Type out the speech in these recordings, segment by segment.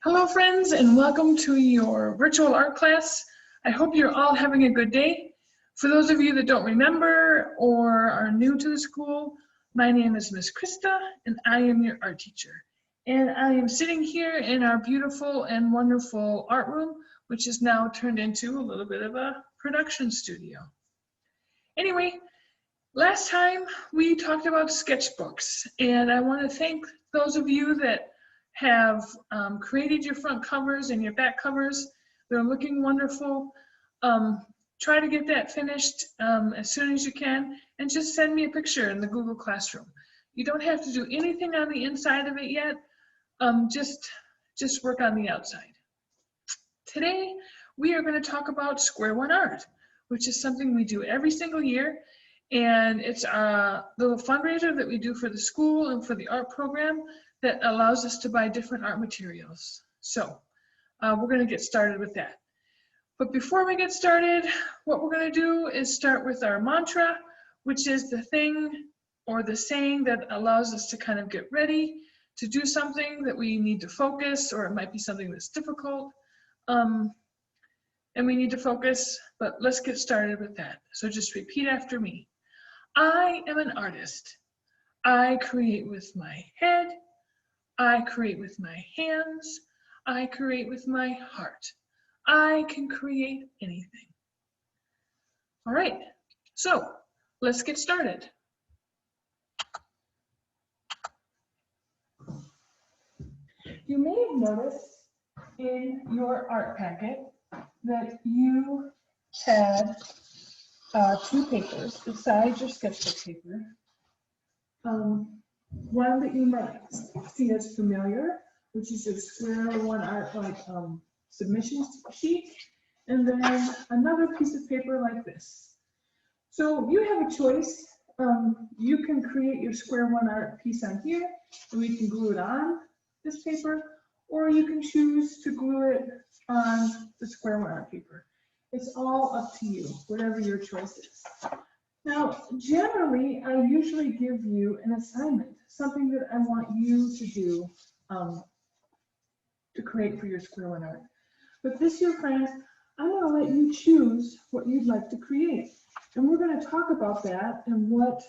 Hello friends, and welcome to your virtual art class. I hope you're all having a good day. For those of you that don't remember or are new to the school, my name is Miss Krista and I am your art teacher. And I am sitting here in our beautiful and wonderful art room, which is now turned into a little bit of a production studio. Anyway, last time we talked about sketchbooks, and I want to thank those of you that have created your front covers and your back covers. They're looking wonderful. Try to get that finished as soon as you can, and just send me a picture in the Google Classroom. You don't have to do anything on the inside of it yet. Just work on the outside. Today, we are going to talk about Square One Art, which is something we do every single year. And it's a little fundraiser that we do for the school and for the art program that allows us to buy different art materials. So we're going to get started with that. But before we get started, what we're going to do is start with our mantra, which is the thing or the saying that allows us to kind of get ready to do something that we need to focus, or it might be something that's difficult. And we need to focus, but let's get started with that. So just repeat after me. I am an artist. I create with my head. I create with my hands. I create with my heart. I can create anything. All right, so let's get started. You may have noticed in your art packet that you had two papers besides your sketchbook paper. One that you might see as familiar, which is your Square One Art submission sheet, and then another piece of paper like this. So you have a choice. You can create your Square One Art piece on here, and we can glue it on this paper, or you can choose to glue it on the Square One Art paper. It's all up to you, whatever your choice is. Now, generally, I usually give you an assignment, something that I want you to do to create for your Square One Art. But this year, friends, I'm going to let you choose what you'd like to create. And we're going to talk about that and what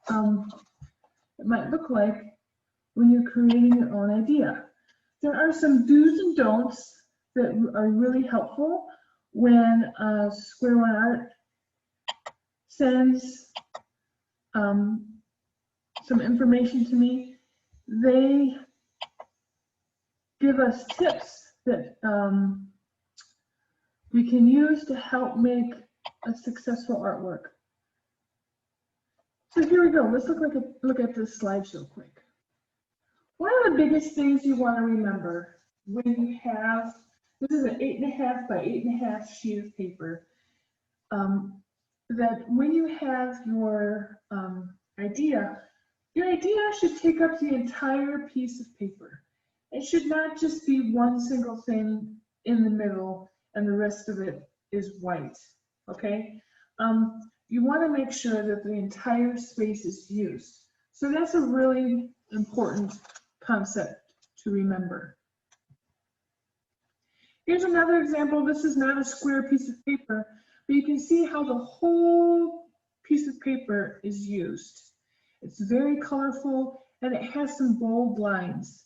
it might look like when you're creating your own idea. There are some do's and don'ts that are really helpful when Square One Art sends some information to me. They give us tips that we can use to help make a successful artwork. So here we go. Let's look at this slideshow quick. One of the biggest things you want to remember when you have, this is an 8.5 by 8.5 sheet of paper, that when you have your idea should take up the entire piece of paper. It should not just be one single thing in the middle and the rest of it is white, okay? You want to make sure that the entire space is used. So that's a really important concept to remember. Here's another example. This is not a square piece of paper, but you can see how the whole piece of paper is used. It's very colorful and it has some bold lines.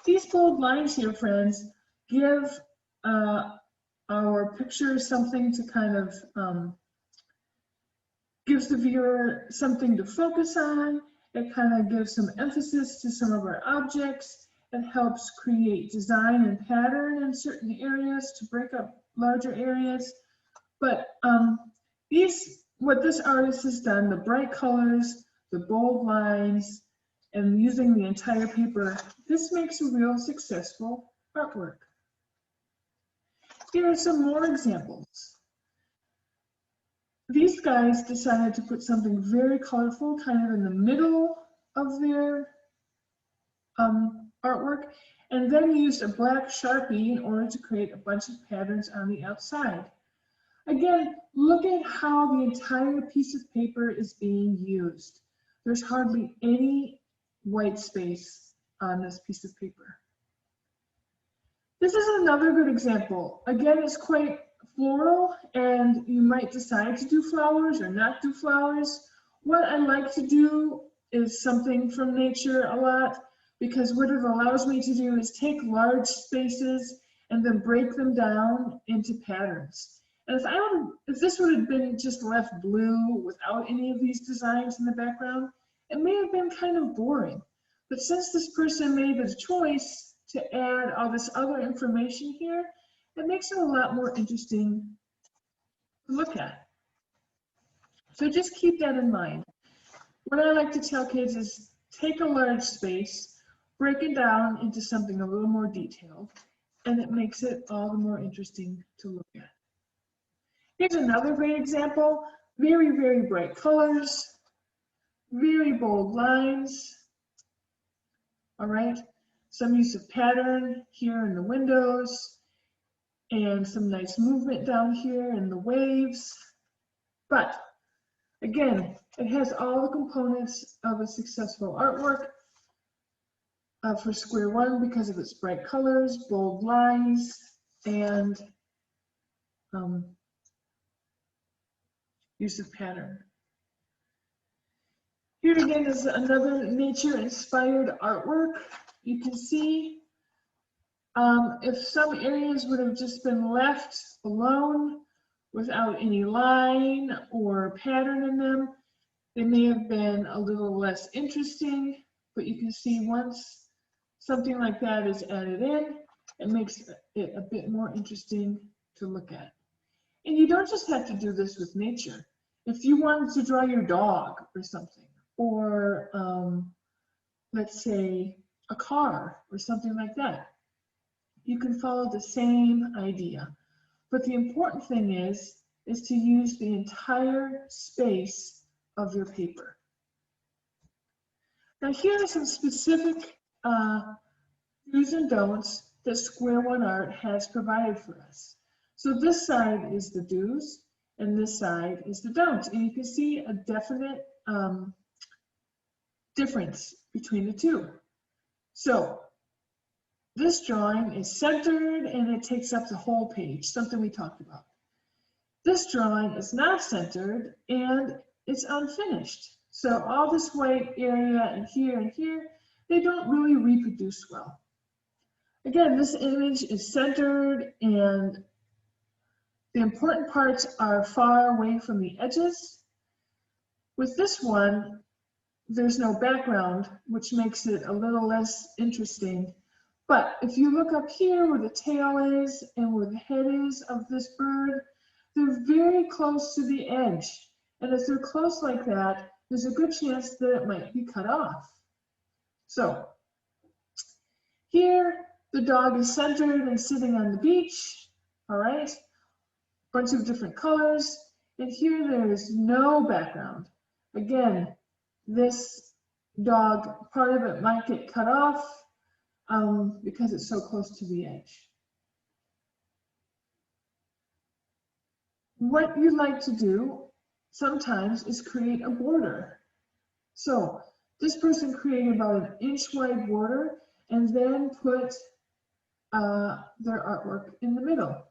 These bold lines here, friends, give our picture something to kind of, gives the viewer something to focus on. It kind of gives some emphasis to some of our objects. It helps create design and pattern in certain areas to break up larger areas. But what this artist has done, the bright colors, the bold lines, and using the entire paper, this makes a real successful artwork. Here are some more examples. These guys decided to put something very colorful kind of in the middle of their artwork, and then used a black Sharpie in order to create a bunch of patterns on the outside. Again, look at how the entire piece of paper is being used. There's hardly any white space on this piece of paper. This is another good example. Again, it's quite floral, and you might decide to do flowers or not do flowers. What I like to do is something from nature a lot, because what it allows me to do is take large spaces and then break them down into patterns. And if this would have been just left blue without any of these designs in the background, it may have been kind of boring. But since this person made the choice to add all this other information here, it makes it a lot more interesting to look at. So just keep that in mind. What I like to tell kids is take a large space, break it down into something a little more detailed, and it makes it all the more interesting to look at. Here's another great example. Very, very bright colors, very bold lines. All right, some use of pattern here in the windows, and some nice movement down here in the waves. But again, it has all the components of a successful artwork for square one because of its bright colors, bold lines, and use of pattern. Here again is another nature-inspired artwork. You can see if some areas would have just been left alone without any line or pattern in them, they may have been a little less interesting, but you can see once something like that is added in, it makes it a bit more interesting to look at. And you don't just have to do this with nature. If you wanted to draw your dog or something, or let's say a car or something like that, you can follow the same idea. But the important thing is to use the entire space of your paper. Now here are some specific do's and don'ts that Square One Art has provided for us. So this side is the do's and this side is the don'ts. And you can see a definite difference between the two. So this drawing is centered and it takes up the whole page, something we talked about. This drawing is not centered and it's unfinished. So all this white area and here, they don't really reproduce well. Again, this image is centered and the important parts are far away from the edges. With this one, there's no background, which makes it a little less interesting. But if you look up here where the tail is and where the head is of this bird, they're very close to the edge. And if they're close like that, there's a good chance that it might be cut off. So here, the dog is centered and sitting on the beach, all right? Bunch of different colors. And here there is no background. Again, this dog, part of it might get cut off because it's so close to the edge. What you like to do sometimes is create a border. So this person created about an inch wide border and then put their artwork in the middle.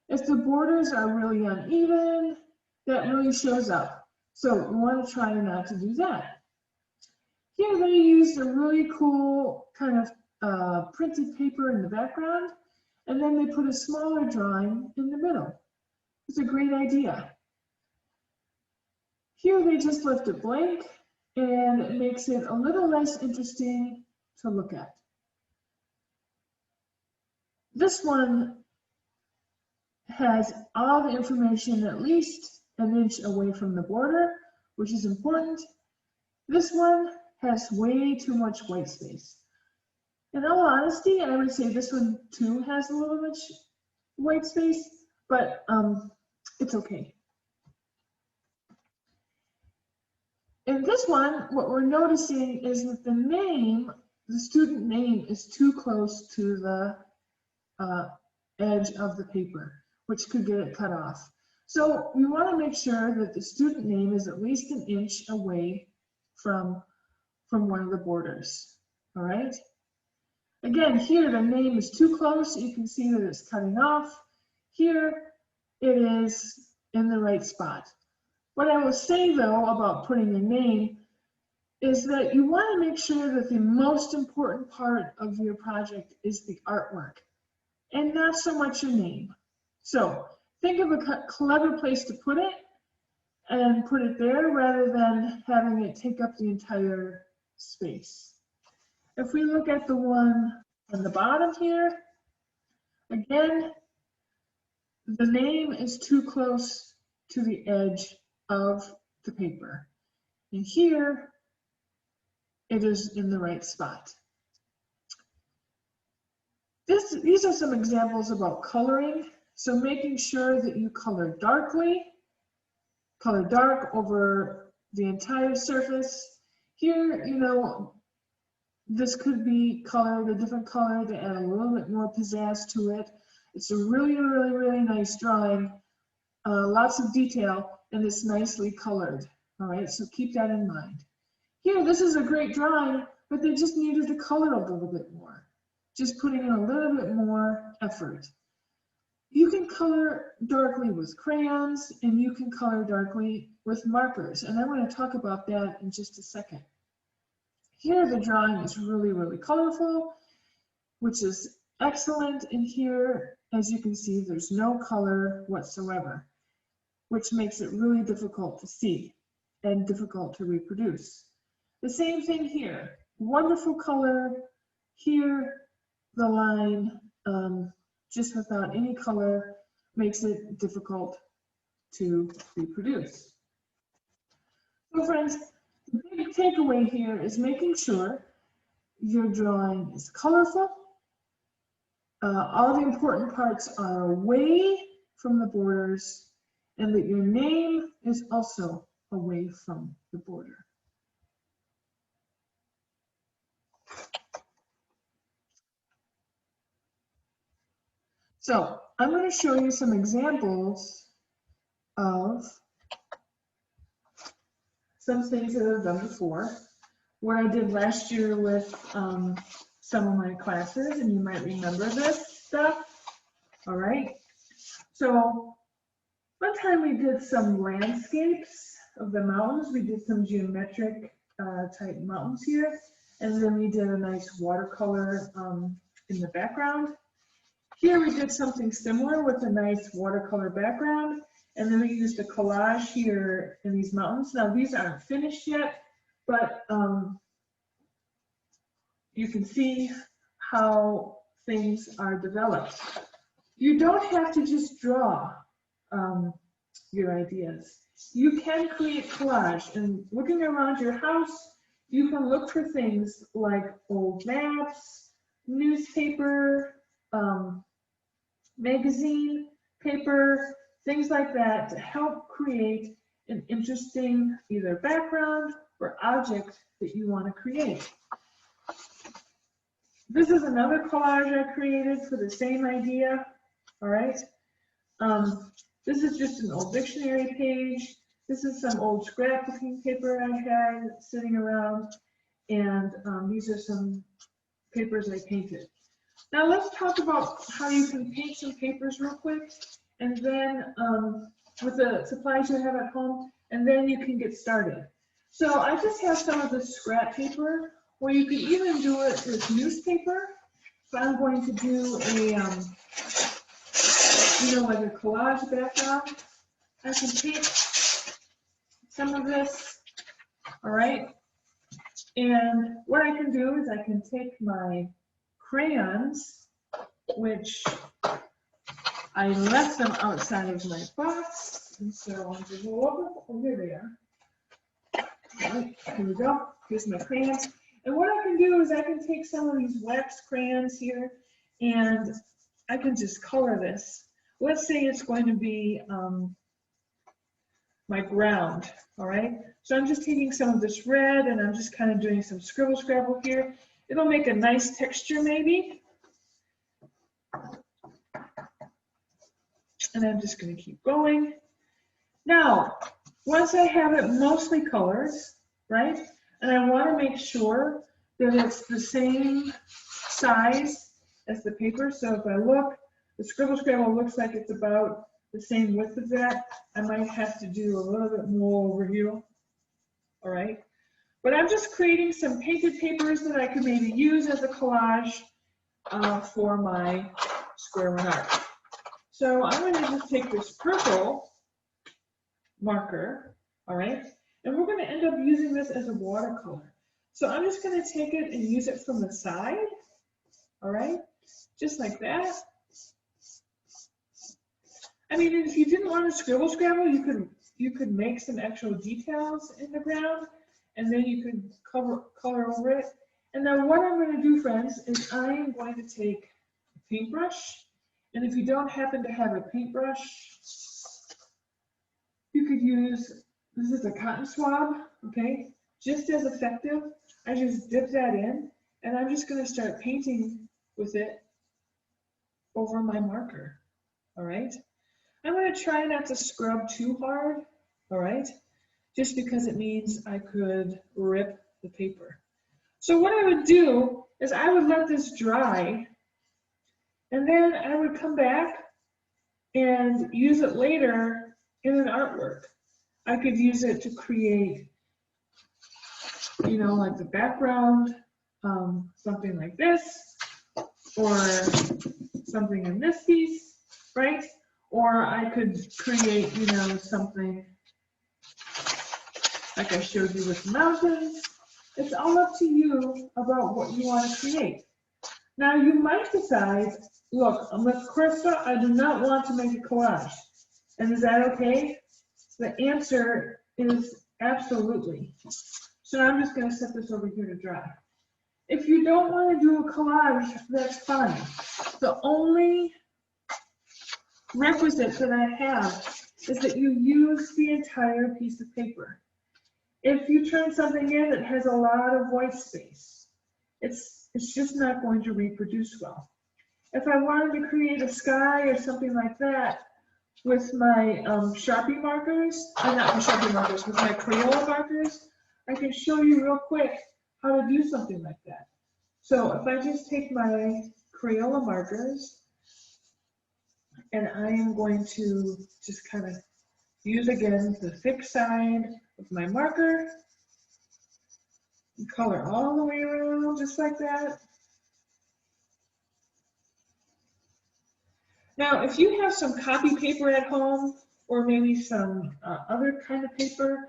If the borders are really uneven, that really shows up. So we want to try not to do that. Here they used a really cool kind of printed paper in the background, and then they put a smaller drawing in the middle. It's a great idea. Here they just left it blank, and it makes it a little less interesting to look at. This one has all the information at least an inch away from the border, which is important. This one has way too much white space. In all honesty, I would say this one too has a little bit white space, but it's okay. In this one, what we're noticing is that the student name is too close to the edge of the paper, which could get it cut off. So we want to make sure that the student name is at least an inch away from one of the borders, all right? Again, here the name is too close. You can see that it's cutting off. Here it is in the right spot. What I will say though about putting a name is that you want to make sure that the most important part of your project is the artwork and not so much your name. So think of a clever place to put it and put it there rather than having it take up the entire space. If we look at the one on the bottom here, again, the name is too close to the edge of the paper. And here, it is in the right spot. These are some examples about coloring. So making sure that you color dark over the entire surface. Here, you know, this could be colored a different color to add a little bit more pizzazz to it. It's a really nice drawing, lots of detail, and it's nicely colored. All right, so keep that in mind. Here, this is a great drawing, but they just needed to color a little bit more. Just putting in a little bit more effort. You can color darkly with crayons, and you can color darkly with markers, and I'm going to talk about that in just a second. Here the drawing is really colorful, which is excellent, and here, as you can see, there's no color whatsoever, which makes it really difficult to see and difficult to reproduce. The same thing here, wonderful color. Here, the line, just without any color, makes it difficult to reproduce. So friends, the big takeaway here is making sure your drawing is colorful. All the important parts are away from the borders, and that your name is also away from the border. So I'm going to show you some examples of some things that I've done before. What I did last year with some of my classes, and you might remember this stuff. All right. So one time we did some landscapes of the mountains. We did some geometric type mountains here, and then we did a nice watercolor in the background. Here we did something similar with a nice watercolor background, and then we used a collage here in these mountains. Now these aren't finished yet, but you can see how things are developed. You don't have to just draw your ideas. You can create collage, and looking around your house, you can look for things like old maps, newspaper, magazine, paper, things like that to help create an interesting either background or object that you want to create. This is another collage I created for the same idea, all right? This is just an old dictionary page. This is some old scrapbooking paper I had sitting around, and these are some papers I painted. Now let's talk about how you can paint some papers real quick, and then with the supplies you have at home, and then you can get started. So I just have some of this scrap paper, or you could even do it with newspaper. So I'm going to do a, like a collage background. I can take some of this, all right? And what I can do is I can take my crayons, which I left them outside of my box, and so I'll just roll over. Oh, here they are. All right, here we go. Here's my crayons. And what I can do is I can take some of these wax crayons here, and I can just color this. Let's say it's going to be my ground, all right? So I'm just taking some of this red, and I'm just kind of doing some scribble scrabble here. It'll make a nice texture maybe. And I'm just going to keep going. Now, once I have it mostly colored, right? And I want to make sure that it's the same size as the paper. So if I look, the Scribble Scrabble looks like it's about the same width as that. I might have to do a little bit more over here. All right. But I'm just creating some painted papers that I could maybe use as a collage for my square one art. So I'm going to just take this purple marker, all right, and we're going to end up using this as a watercolor. So I'm just going to take it and use it from the side, all right, just like that. I mean, if you didn't want to scribble scrabble, you could make some actual details in the ground, and then you could color over it. And now what I'm going to do, friends, is I am going to take a paintbrush, and if you don't happen to have a paintbrush, you could use, this is a cotton swab, okay, just as effective. I just dip that in, and I'm just going to start painting with it over my marker, all right? I'm going to try not to scrub too hard, all right, just because it means I could rip the paper. So what I would do is I would let this dry, and then I would come back and use it later in an artwork. I could use it to create, you know, like the background, something like this, or something in this piece, right? Or I could create, you know, something like I showed you with the mountains. It's all up to you about what you want to create. Now you might decide, look, Miss Krista, I do not want to make a collage. And is that okay? The answer is absolutely. So I'm just going to set this over here to dry. If you don't want to do a collage, that's fine. The only requisite that I have is that you use the entire piece of paper. If you turn something in that has a lot of white space, it's just not going to reproduce well. If I wanted to create a sky or something like that with my Sharpie markers, not my Sharpie markers, with my Crayola markers, I can show you real quick how to do something like that. So if I just take my Crayola markers, and I am going to just kind of use again the thick side of my marker, and color all the way around just like that. Now, if you have some copy paper at home, or maybe some other kind of paper,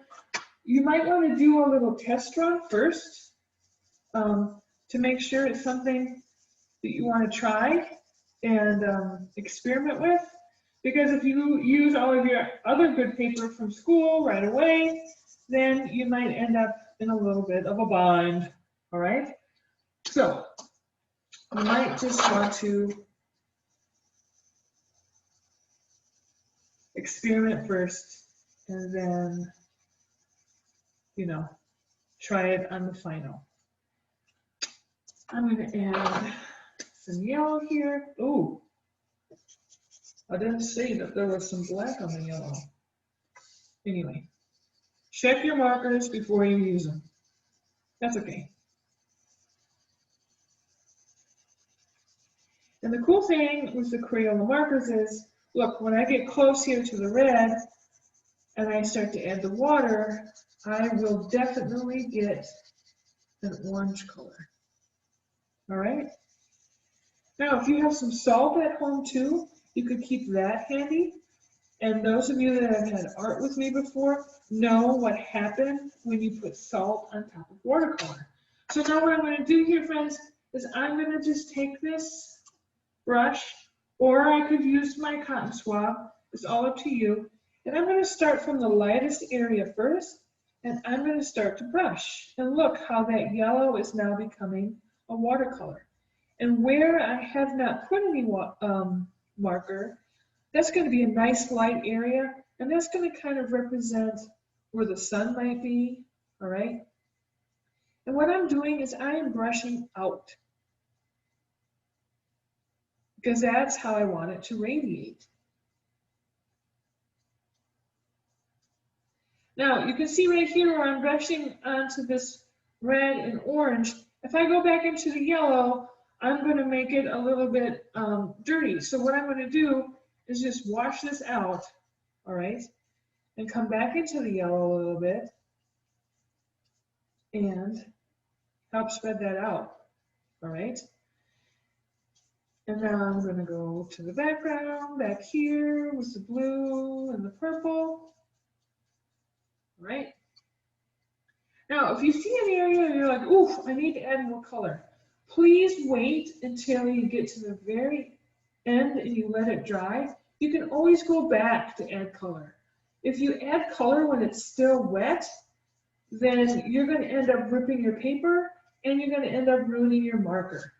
you might want to do a little test run first to make sure it's something that you want to try and experiment with. Because if you use all of your other good paper from school right away, then you might end up in a little bit of a bind, all right? So you might just want to experiment first and then, you know, try it on the final. I'm going to add some yellow here. Oh, I didn't see that there was some black on the yellow. Anyway, check your markers before you use them. That's okay. And the cool thing with the Crayola markers is, look, when I get close here to the red and I start to add the water, I will definitely get an orange color. All right? Now, if you have some salt at home too, you could keep that handy. And those of you that have had art with me before know what happened when you put salt on top of watercolor. So now what I'm going to do here, friends, is I'm going to just take this brush, or I could use my cotton swab. It's all up to you. And I'm going to start from the lightest area first, and I'm going to start to brush. And look how that yellow is now becoming a watercolor. And where I have not put any marker, that's going to be a nice light area, and that's going to kind of represent where the sun might be, all right? And what I'm doing is I am brushing out, because that's how I want it to radiate. Now, you can see right here where I'm brushing onto this red and orange. If I go back into the yellow, I'm going to make it a little bit dirty. So what I'm going to do is just wash this out, all right, and come back into the yellow a little bit and help spread that out, all right? And now I'm going to go to the background back here with the blue and the purple, all right? Now, if you see an area and you're like, oof, I need to add more color, please wait until you get to the very end and you let it dry. You can always go back to add color. If you add color when it's still wet, then you're going to end up ripping your paper and you're going to end up ruining your marker,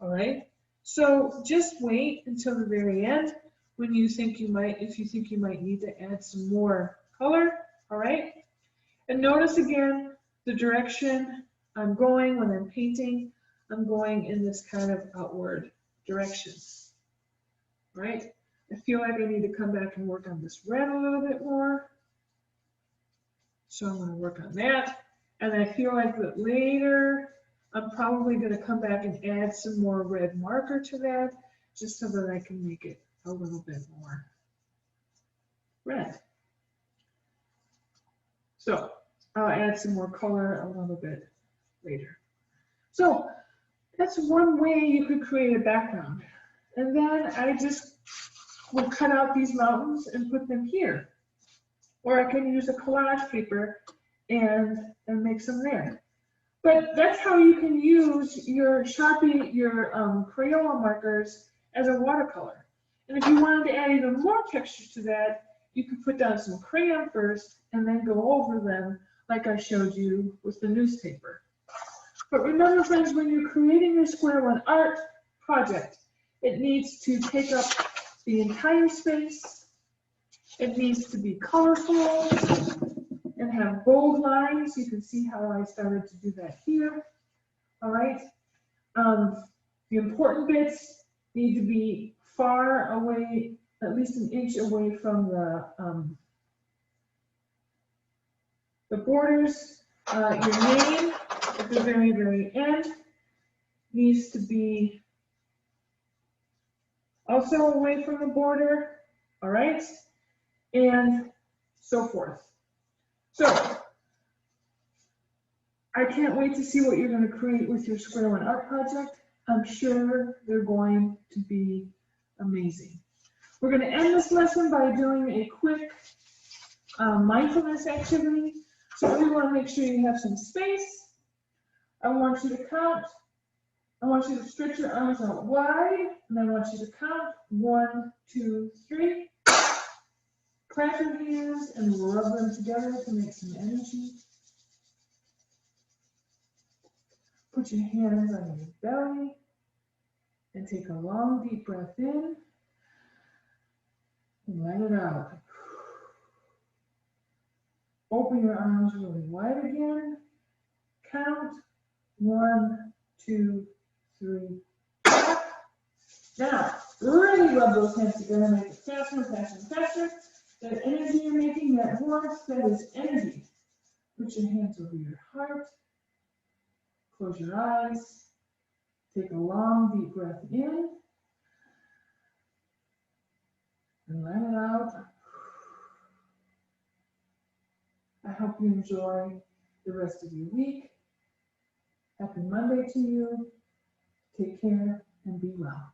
all right? So just wait until the very end when you think you might, if you think you might need to add some more color, all right? And notice again the direction I'm going when I'm painting. I'm going in this kind of outward direction, right? I feel like I need to come back and work on this red a little bit more. So I'm going to work on that. And I feel like that later, I'm probably going to come back and add some more red marker to that, just so that I can make it a little bit more red. So I'll add some more color a little bit later. So that's one way you could create a background. And then I just will cut out these mountains and put them here. Or I can use a collage paper and make some there. But that's how you can use your Sharpie, your Crayola markers as a watercolor. And if you wanted to add even more texture to that, you could put down some crayon first and then go over them like I showed you with the newspaper. But remember, friends, when you're creating your Square One art project, it needs to take up the entire space. It needs to be colorful and have bold lines. You can see how I started to do that here. All right. The important bits need to be far away, at least an inch away from the borders. Your name at the very, very end needs to be also away from the border. All right. And so forth. So I can't wait to see what you're going to create with your Square One art project. I'm sure they're going to be amazing. We're going to end this lesson by doing a quick mindfulness activity. So we want to make sure you have some space. I want you to count. I want you to stretch your arms out wide, and I want you to count 1, 2, 3. Clap your hands and rub them together to make some energy. Put your hands on your belly and take a long, deep breath in and let it out. Open your arms really wide again. Count 1, 2, 3. Now, really rub those hands together, make it faster and faster and faster. That energy you're making, that warmth, that is energy. Put your hands over your heart. Close your eyes. Take a long, deep breath in. And let it out. I hope you enjoy the rest of your week. Happy Monday to you. Take care and be well.